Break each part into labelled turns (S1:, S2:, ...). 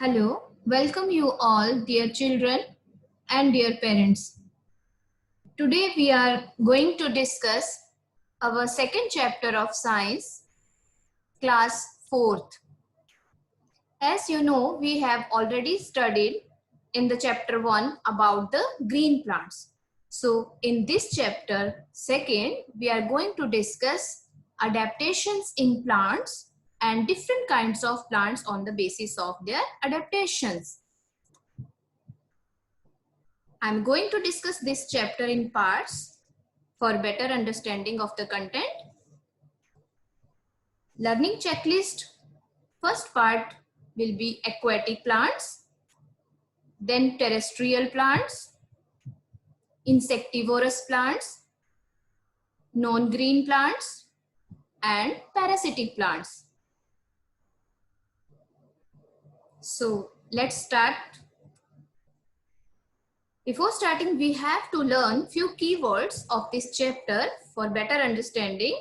S1: Hello, welcome you all, dear children and dear parents. Today we are going to discuss our second chapter of science, class 4th. As you know, we have already studied in the chapter 1 about the green plants. So in this chapter, second, we are going to discuss adaptations in plants and different kinds of plants on the basis of their adaptations. I'm going to discuss this chapter in parts for better understanding of the content. Learning checklist. First part will be aquatic plants, then terrestrial plants, insectivorous plants, non-green plants, and parasitic plants. So let's start. Before starting, we have to learn few keywords of this chapter for better understanding.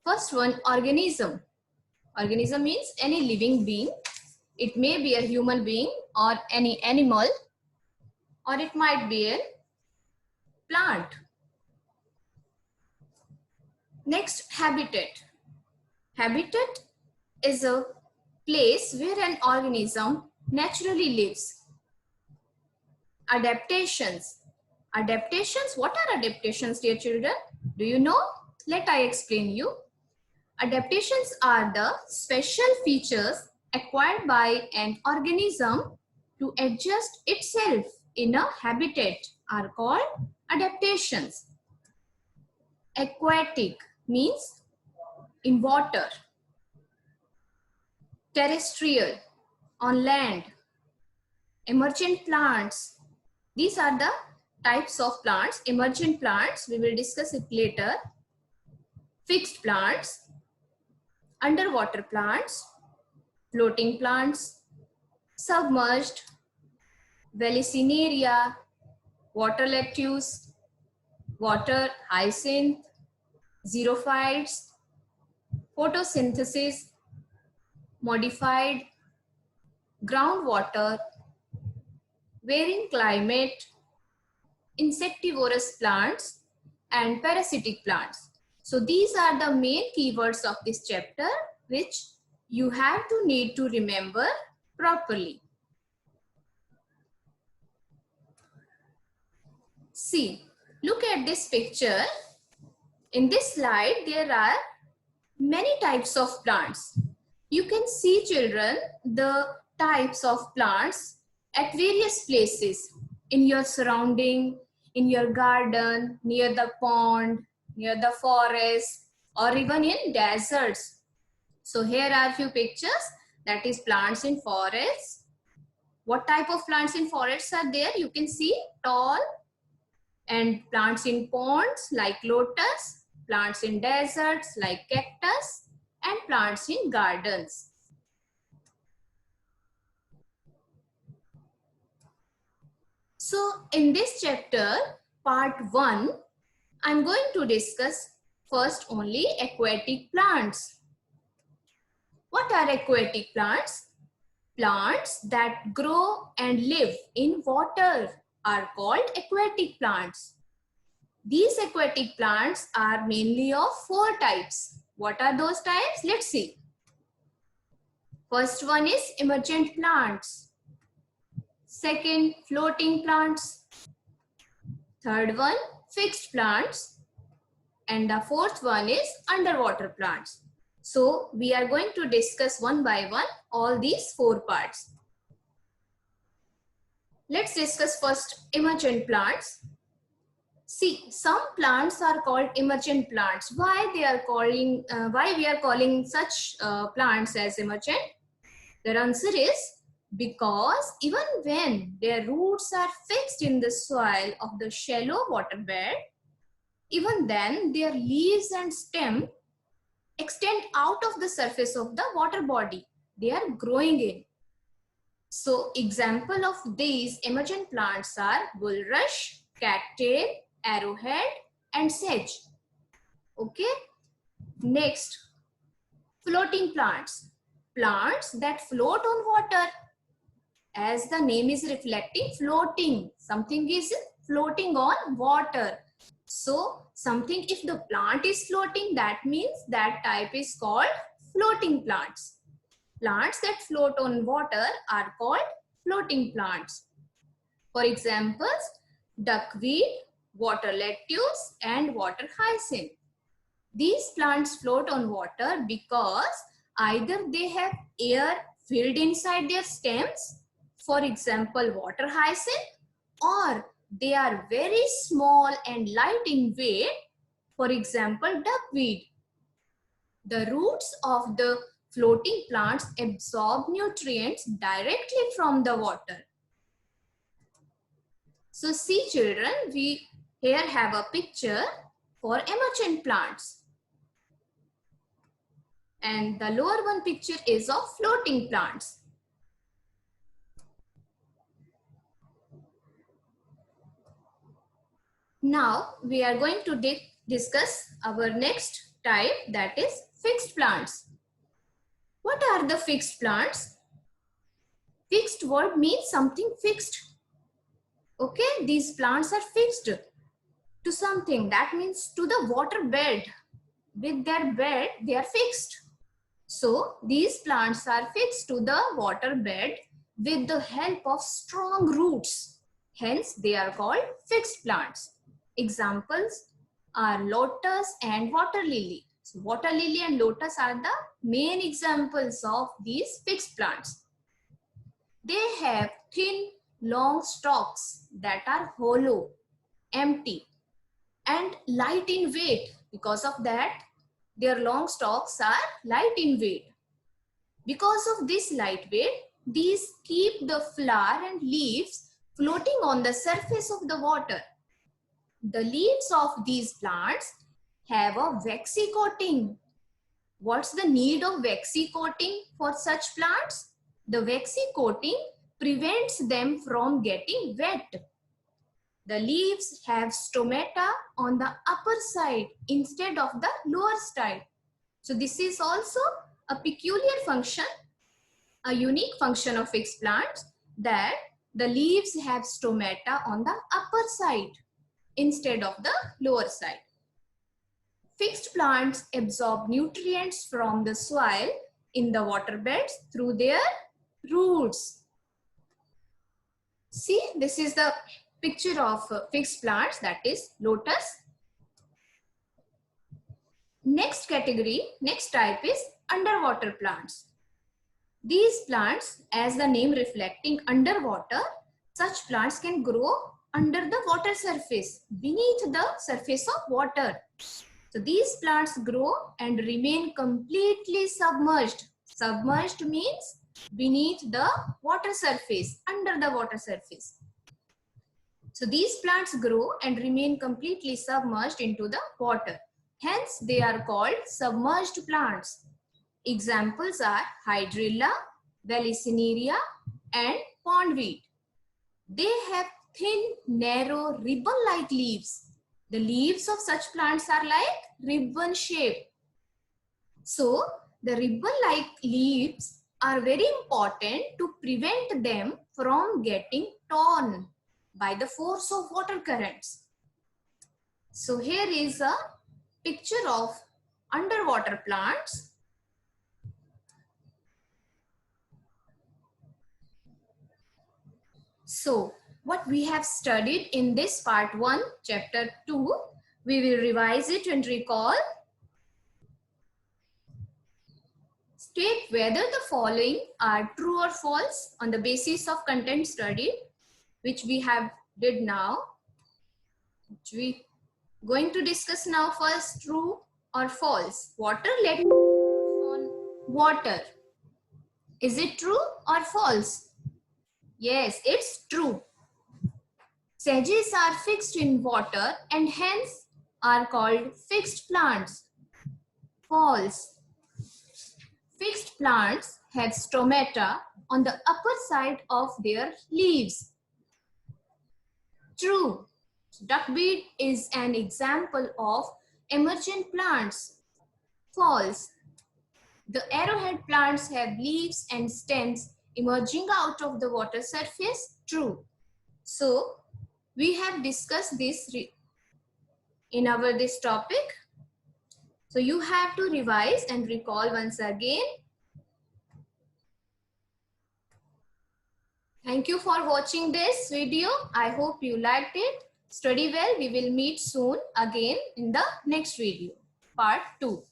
S1: First one, organism. Organism means any living being. It may be a human being or any animal, or it might be a plant. Next, habitat. Habitat is a place where an organism naturally lives. Adaptations. Adaptations, what are adaptations, dear children? Do you know? Let I explain you. Adaptations are the special features acquired by an organism to adjust itself in a habitat are called adaptations. Aquatic means in water. Terrestrial, on land. Emergent plants. These are the types of plants. Emergent plants, we will discuss it later. Fixed plants, underwater plants, floating plants, submerged, Vallisneria, water lettuce, water hyacinth, xerophytes, photosynthesis, modified, groundwater, varying climate, insectivorous plants, and parasitic plants. So these are the main keywords of this chapter which you have to need to remember properly. See, look at this picture. In this slide, there are many types of plants. You can see, children, the types of plants at various places in your surrounding, in your garden, near the pond, near the forest, or even in deserts. So here are few pictures, that is plants in forests. What type of plants in forests are there? You can see tall, and plants in ponds like lotus, plants in deserts like cactus, and plants in gardens. So in this chapter, part 1, I'm going to discuss first only aquatic plants. What are aquatic plants? Plants that grow and live in water are called aquatic plants. These aquatic plants are mainly of 4 types. What are those types? Let's see. First one is emergent plants. Second, floating plants. Third one, fixed plants. And the fourth one is underwater plants. So we are going to discuss one by one all these 4 parts. Let's discuss first emergent plants. See, some plants are called emergent plants. Why we are calling such plants as emergent? The answer is because even when their roots are fixed in the soil of the shallow waterbed, even then their leaves and stem extend out of the surface of the water body they are growing in. So example of these emergent plants are bulrush, cattail, arrowhead, and sedge. Okay. Next, floating plants. plants that float on water. As the name is reflecting, floating. Something is floating on water. So something, if the plant is floating, that means that type is called floating plants. Plants that float on water are called floating plants. For examples, duckweed, water lettuce, and water hyacinth. These plants float on water because either they have air filled inside their stems, for example, water hyacinth, or they are very small and light in weight, for example, duckweed. The roots of the floating plants absorb nutrients directly from the water. So see children, we here have a picture for emergent plants. And the lower one picture is of floating plants. Now we are going to discuss our next type, that is fixed plants. What are the fixed plants? Fixed word means something fixed. Okay, these plants are fixed to something, that means to the water bed. With their bed, they are fixed. So these plants are fixed to the water bed with the help of strong roots. Hence, they are called fixed plants. Examples are lotus and water lily. So water lily and lotus are the main examples of these fixed plants. They have thin, long stalks that are hollow, empty, and light in weight. Because of that, their long stalks are light in weight. Because of this light weight, these keep the flower and leaves floating on the surface of the water. The leaves of these plants have a waxy coating. What's the need of waxy coating for such plants? The waxy coating prevents them from getting wet. The leaves have stomata on the upper side instead of the lower side. So this is also a peculiar function, a unique function of fixed plants, that the leaves have stomata on the upper side instead of the lower side. Fixed plants absorb nutrients from the soil in the water beds through their roots. See, this is the picture of fixed plants, that is lotus. Next category, next type is underwater plants. These plants, as the name reflecting underwater, such plants can grow under the water surface, beneath the surface of water. So these plants grow and remain completely submerged. Submerged means beneath the water surface, under the water surface. So these plants grow and remain completely submerged into the water. Hence, they are called submerged plants. Examples are hydrilla, vallisneria, and pondweed. They have thin, narrow, ribbon-like leaves. The leaves of such plants are like ribbon shape. So, the ribbon-like leaves are very important to prevent them from getting torn by the force of water currents. So, here is a picture of underwater plants. So, what we have studied in this part 1, chapter 2, we will revise it and recall. State whether the following are true or false on the basis of content studied, which we have did now. Which we going to discuss now first, true or false. Water, let me on water. Is it true or false? Yes, it's true. Sedges are fixed in water and hence are called fixed plants. False. Fixed plants have stomata on the upper side of their leaves. True. Duckweed is an example of emergent plants. False. The arrowhead plants have leaves and stems emerging out of the water surface. True. So we have discussed this in our this topic. So you have to revise and recall once again. Thank you for watching this video. I hope you liked it. Study well. We will meet soon again in the next video, part 2.